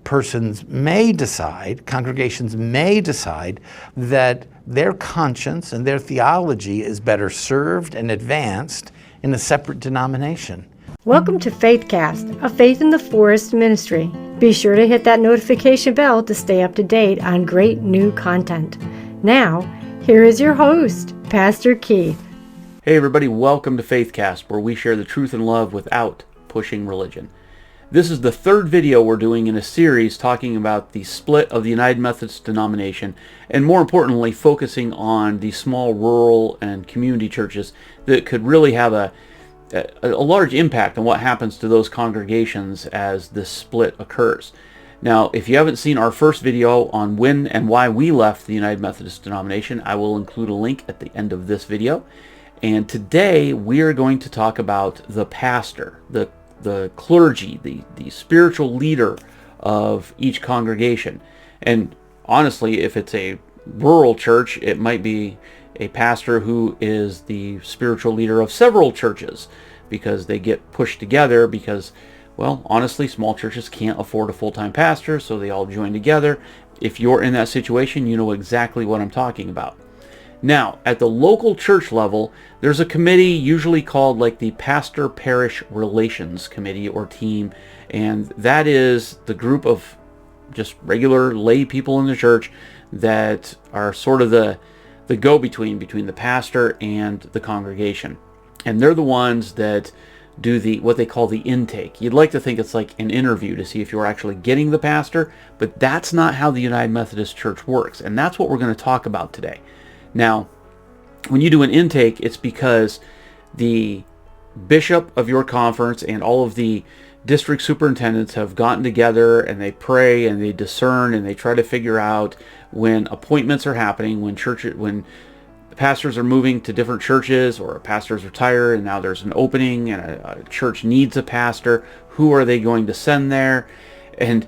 congregations may decide that their conscience and their theology is better served and advanced in a separate denomination. Welcome to FaithCast, a Faith in the Forest ministry. Be sure to hit that notification bell to stay up to date on great new content. Now, here is your host, Pastor Keith. Hey everybody, welcome to FaithCast, where we share the truth and love without pushing religion. This is the third video we're doing in a series talking about the split of the United Methodist denomination, and more importantly, focusing on the small rural and community churches that could really have a large impact on what happens to those congregations as this split occurs. Now, if you haven't seen our first video on when and why we left the United Methodist denomination, I will include a link at the end of this video. And today we are going to talk about the pastor, the clergy, the spiritual leader of each congregation. And honestly, if it's a rural church, it might be a pastor who is the spiritual leader of several churches, because they get pushed together because, well, honestly, small churches can't afford a full-time pastor, so they all join together. If you're in that situation, you know exactly what I'm talking about. Now, at the local church level, there's a committee usually called like the Pastor Parish Relations Committee or team, and that is the group of just regular lay people in the church that are sort of the go-between between the pastor and the congregation. And they're the ones that do what they call the intake. You'd like to think it's like an interview to see if you're actually getting the pastor, but that's not how the United Methodist Church works, and that's what we're going to talk about today. Now, when you do an intake, it's because the bishop of your conference and all of the district superintendents have gotten together and they pray and they discern and they try to figure out when appointments are happening, when pastors are moving to different churches, or a pastor's retired and now there's an opening and a church needs a pastor. Who are they going to send there? And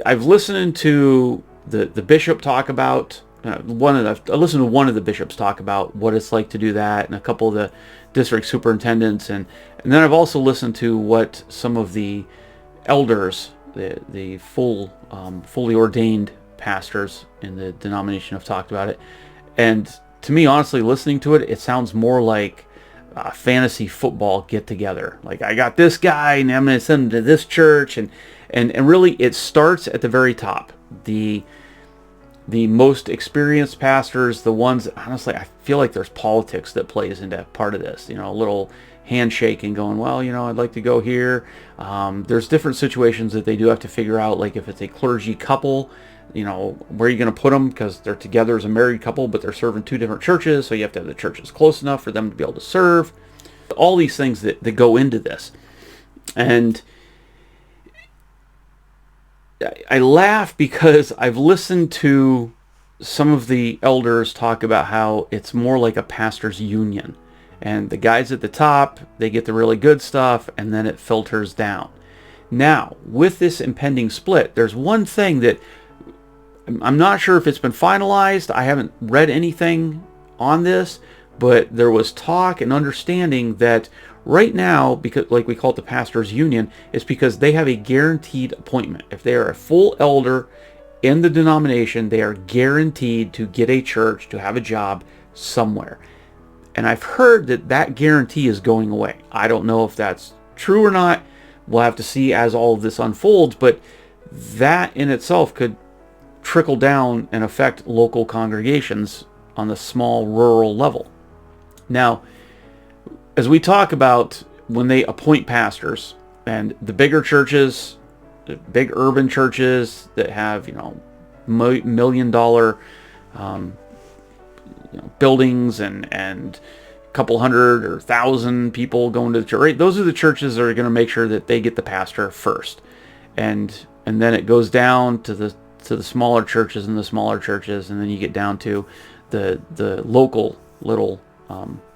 I've listened to the bishop talk about I listened to one of the bishops talk about what it's like to do that, and a couple of the district superintendents, and then I've also listened to what some of the elders, the fully ordained pastors in the denomination have talked about it. And to me, honestly, listening to it, it sounds more like a fantasy football get together. Like, I got this guy and I'm going to send him to this church, and really it starts at the very top. The most experienced pastors, the ones, honestly, I feel like there's politics that plays into part of this. You know, a little handshake and going, well, you know, I'd like to go here. There's different situations that they do have to figure out, like if it's a clergy couple, you know, where are you going to put them? Because they're together as a married couple, but they're serving two different churches, so you have to have the churches close enough for them to be able to serve. All these things that go into this. And I laugh because I've listened to some of the elders talk about how it's more like a pastor's union. And the guys at the top, they get the really good stuff, and then it filters down. Now, with this impending split, there's one thing that I'm not sure if it's been finalized. I haven't read anything on this, but there was talk and understanding that right now, because like we call it the pastor's union, is because they have a guaranteed appointment. If they are a full elder in the denomination, they are guaranteed to get a church, to have a job somewhere. And I've heard that guarantee is going away. I don't know if that's true or not. We'll have to see as all of this unfolds, but that in itself could trickle down and affect local congregations on the small rural level. Now, as we talk about when they appoint pastors, and the bigger churches, the big urban churches that have, you know, $1 million buildings and a couple hundred or 1,000 people going to the church, right? Those are the churches that are going to make sure that they get the pastor first, and then it goes down to the smaller churches and the smaller churches, and then you get down to the local little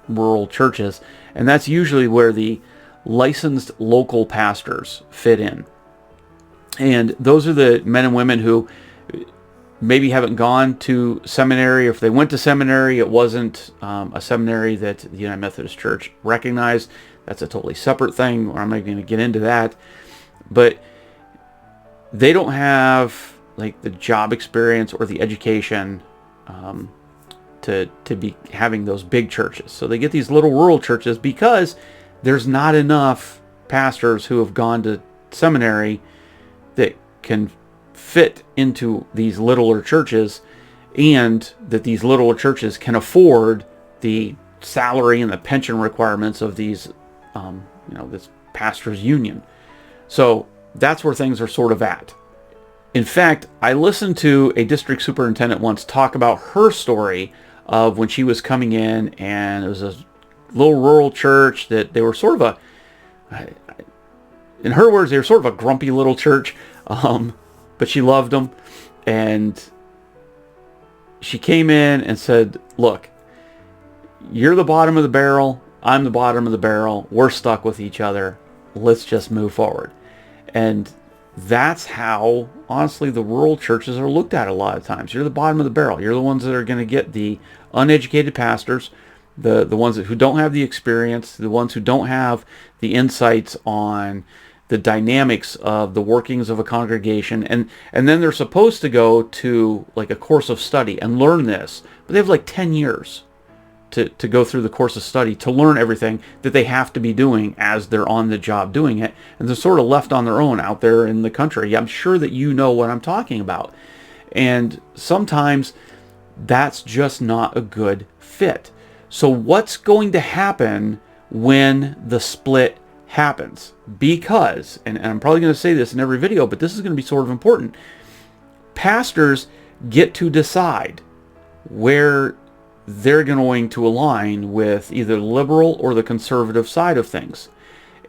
rural churches, and that's usually where the licensed local pastors fit in. And those are the men and women who maybe haven't gone to seminary, or if they went to seminary, it wasn't a seminary that the United Methodist Church recognized. That's a totally separate thing, or I'm not going to get into that. But they don't have like the job experience or the education to be having those big churches. So they get these little rural churches because there's not enough pastors who have gone to seminary that can fit into these littler churches, and that these littler churches can afford the salary and the pension requirements of these, this pastors' union. So that's where things are sort of at. In fact, I listened to a district superintendent once talk about her story of when she was coming in, and it was a little rural church that they were sort of in her words, they were sort of a grumpy little church, but she loved them. And she came in and said, look, you're the bottom of the barrel, I'm the bottom of the barrel, we're stuck with each other, let's just move forward. And that's how, honestly, the rural churches are looked at a lot of times. You're the bottom of the barrel. You're the ones that are going to get the uneducated pastors, the ones who don't have the experience, the ones who don't have the insights on the dynamics of the workings of a congregation. And then they're supposed to go to like a course of study and learn this. But they have like 10 years to go through the course of study to learn everything that they have to be doing as they're on the job doing it. And they're sort of left on their own out there in the country. I'm sure that you know what I'm talking about. And sometimes that's just not a good fit. So what's going to happen when the split happens? Because, and I'm probably going to say this in every video, but this is going to be sort of important. Pastors get to decide where they're going to align with either the liberal or the conservative side of things.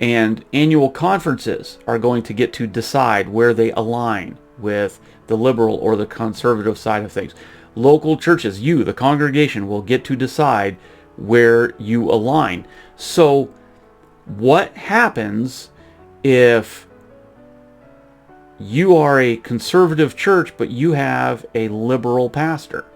And annual conferences are going to get to decide where they align with the liberal or the conservative side of things. Local churches, you, the congregation, will get to decide where you align. So what happens if you are a conservative church but you have a liberal pastor?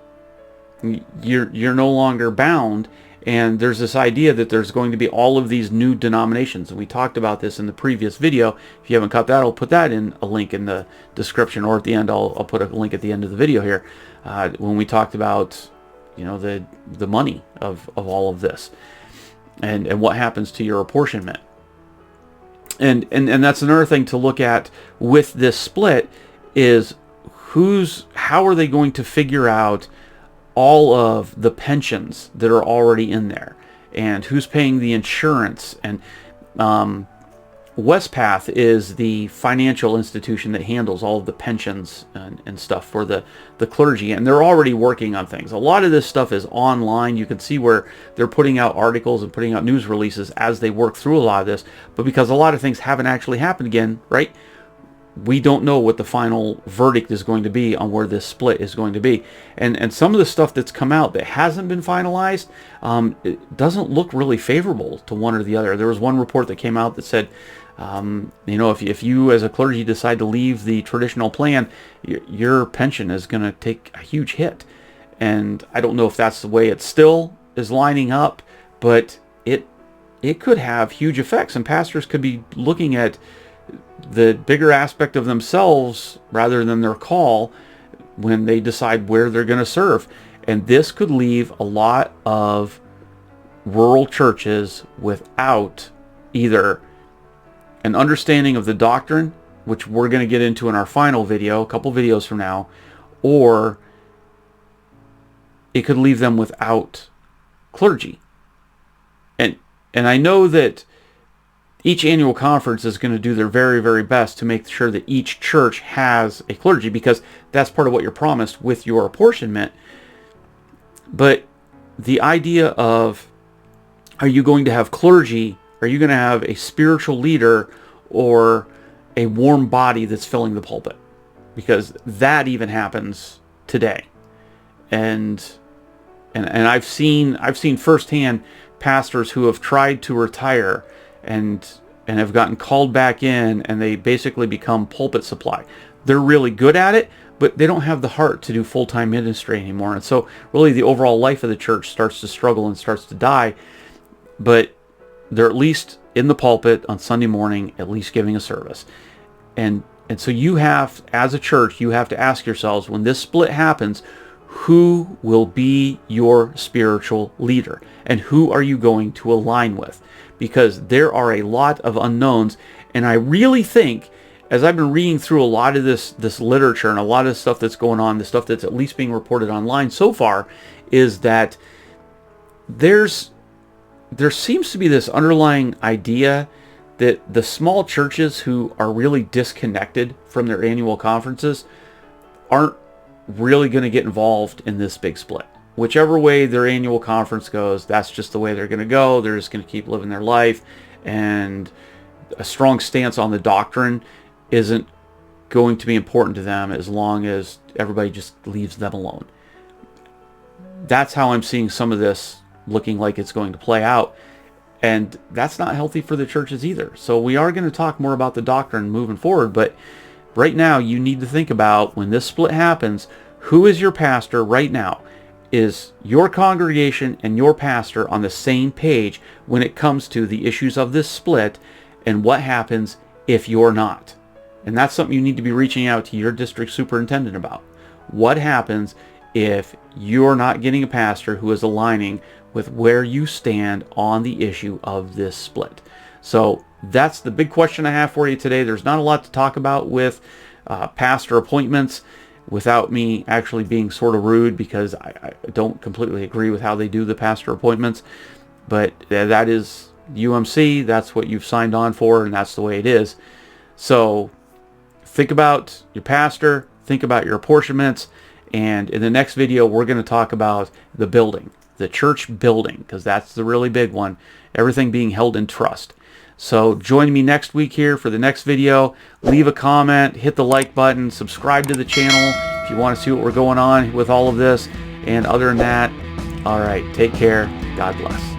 You're no longer bound, and there's this idea that there's going to be all of these new denominations, and we talked about this in the previous video. If you haven't caught that, I'll put that in a link in the description, or at the end I'll put a link at the end of the video here, when we talked about the money of all of this and what happens to your apportionment. And that's another thing to look at with this split is how are they going to figure out all of the pensions that are already in there, and who's paying the insurance. And Westpath is the financial institution that handles all of the pensions and stuff for the clergy, and they're already working on things. A lot of this stuff is online. You can see where they're putting out articles and putting out news releases as they work through a lot of this, but because a lot of things haven't actually happened again, right? We don't know what the final verdict is going to be on where this split is going to be. And some of the stuff that's come out that hasn't been finalized, it doesn't look really favorable to one or the other. There was one report that came out that said, if you as a clergy decide to leave the traditional plan, your pension is going to take a huge hit. And I don't know if that's the way it still is lining up, but it could have huge effects. And pastors could be looking at the bigger aspect of themselves rather than their call when they decide where they're going to serve. And this could leave a lot of rural churches without either an understanding of the doctrine, which we're going to get into in our final video, a couple videos from now, or it could leave them without clergy. And I know that each annual conference is going to do their very, very best to make sure that each church has a clergy, because that's part of what you're promised with your apportionment. But the idea of, are you going to have clergy? Are you going to have a spiritual leader or a warm body that's filling the pulpit? Because that even happens today. And I've seen firsthand pastors who have tried to retire and have gotten called back in, and they basically become pulpit supply. They're really good at it, but they don't have the heart to do full-time ministry anymore. And so really the overall life of the church starts to struggle and starts to die. But they're at least in the pulpit on Sunday morning, at least giving a service. And And so you have, as a church, you have to ask yourselves, when this split happens, who will be your spiritual leader? And who are you going to align with? Because there are a lot of unknowns. And I really think, as I've been reading through a lot of this literature and a lot of stuff that's going on, the stuff that's at least being reported online so far, is that there seems to be this underlying idea that the small churches who are really disconnected from their annual conferences aren't really going to get involved in this big split. Whichever way their annual conference goes, that's just the way they're going to go. They're just going to keep living their life, and a strong stance on the doctrine isn't going to be important to them as long as everybody just leaves them alone. That's how I'm seeing some of this looking like it's going to play out. And that's not healthy for the churches either. So we are going to talk more about the doctrine moving forward. But right now, you need to think about, when this split happens, who is your pastor right now? Is your congregation and your pastor on the same page when it comes to the issues of this split? And what happens if you're not? And that's something you need to be reaching out to your district superintendent about. What happens if you're not getting a pastor who is aligning with where you stand on the issue of this split? So that's the big question I have for you today. There's not a lot to talk about with pastor appointments without me actually being sort of rude, because I don't completely agree with how they do the pastor appointments. But that is UMC. That's what you've signed on for, and that's the way it is. So think about your pastor, think about your apportionments, and in the next video, we're going to talk about the building, the church building, because that's the really big one, everything being held in trust. So join me next week here for the next video. Leave a comment, hit the like button, subscribe to the channel if you want to see what we're going on with all of this. And other than that, all right, take care. God bless.